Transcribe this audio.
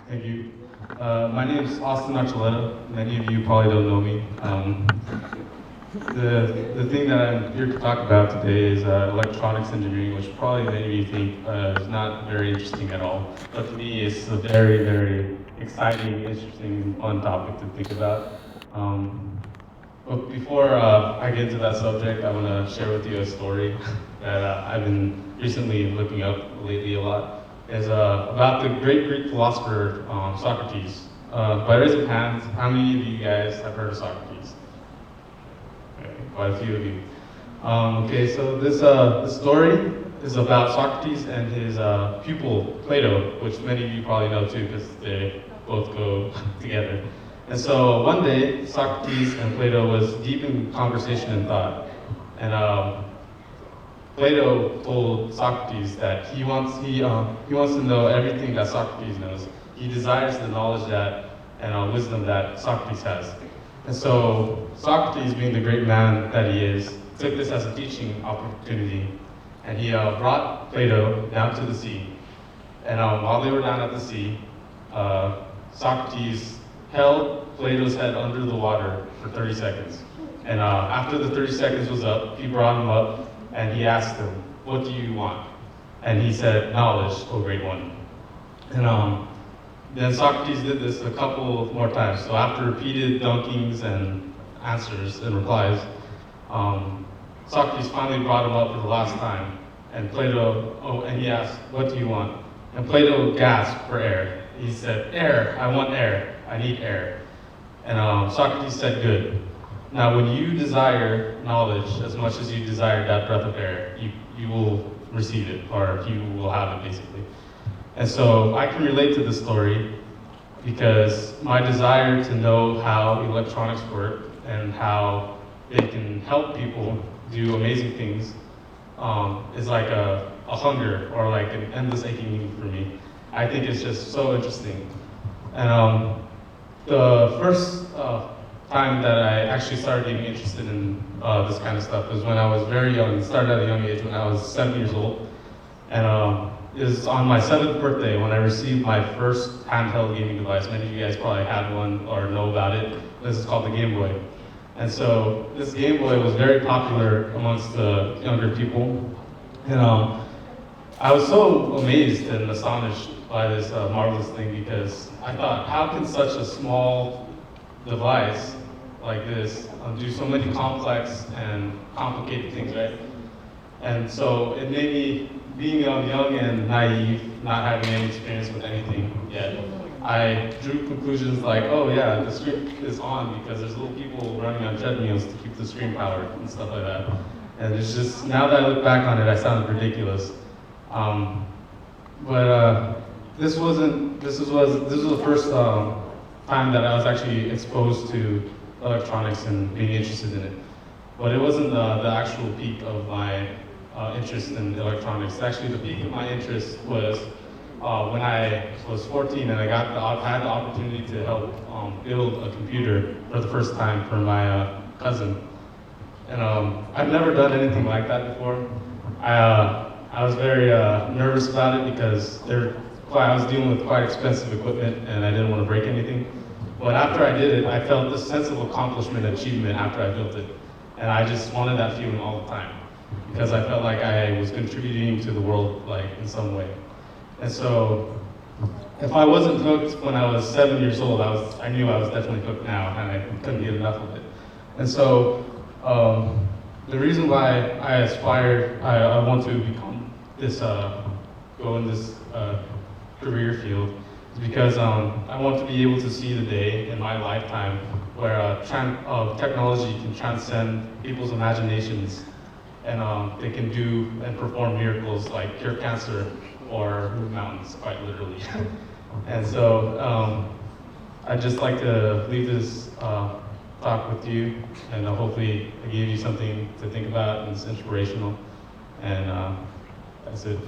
Thank you. My name is Austin Archuleta. Many of you probably don't know me. The thing that I'm here to talk about today is electronics engineering, which probably many of you think is not very interesting at all. But to me, it's a very, very exciting, interesting, fun topic to think about. But before I get into that subject, I want to share with you a story that I've been recently looking up lately a lot. Is about the great Greek philosopher Socrates. By raise of hands, how many of you guys have heard of Socrates? Okay, quite a few of you. Okay, so this story is about Socrates and his pupil Plato, which many of you probably know too, because they both go together. And so one day, Socrates and Plato was deep in conversation and thought, and Plato told Socrates that he wants to know everything that Socrates knows. He desires the knowledge that and wisdom that Socrates has. And so Socrates, being the great man that he is, took this as a teaching opportunity, and he brought Plato down to the sea. And while they were down at the sea, Socrates held Plato's head under the water for 30 seconds. And after the 30 seconds was up, he brought him up and he asked him, "What do you want?" And he said, "Knowledge, O great one." And then Socrates did this a couple more times. So after repeated dunkings and answers and replies, Socrates finally brought him up for the last time. And and he asked, "What do you want?" And Plato gasped for air. He said, "Air, I want air. I need air." And Socrates said, "Good. Now, when you desire knowledge as much as you desire that breath of air, you will receive it, or you will have it, basically." And so I can relate to this story because my desire to know how electronics work and how they can help people do amazing things is like a hunger or like an endless aching need for me. I think it's just so interesting. And the first time that I actually started getting interested in this kind of stuff was when I was very young. It started at a young age when I was 7 years old. And it was on my 7th birthday when I received my first handheld gaming device. Many of you guys probably had one or know about it. This is called the Game Boy. And so this Game Boy was very popular amongst the younger people. And I was so amazed and astonished by this marvelous thing because I thought, how can such a small device like this do so many complex and complicated things, right? And so it made me, being young and naive, not having any experience with anything yet, I drew conclusions like, oh yeah, the screen is on because there's little people running on treadmills to keep the screen powered and stuff like that. And it's just, now that I look back on it, I sound ridiculous. This was the first time that I was actually exposed to electronics and being interested in it. But it wasn't the actual peak of my interest in electronics. Actually, the peak of my interest was when I was 14 and I had the opportunity to help build a computer for the first time for my cousin. And I've never done anything like that before. I was very nervous about it because I was dealing with quite expensive equipment and I didn't want to break anything. But after I did it, I felt this sense of accomplishment and achievement after I built it. And I just wanted that feeling all the time because I felt like I was contributing to the world like in some way. And so if I wasn't hooked when I was 7 years old, I knew I was definitely hooked now and I couldn't get enough of it. And so the reason why I want to become this, go in this career field is because I want to be able to see the day in my lifetime where technology can transcend people's imaginations and they can do and perform miracles like cure cancer or move mountains, quite literally. And so I'd just like to leave this talk with you, and hopefully I gave you something to think about and it's inspirational. And that's it.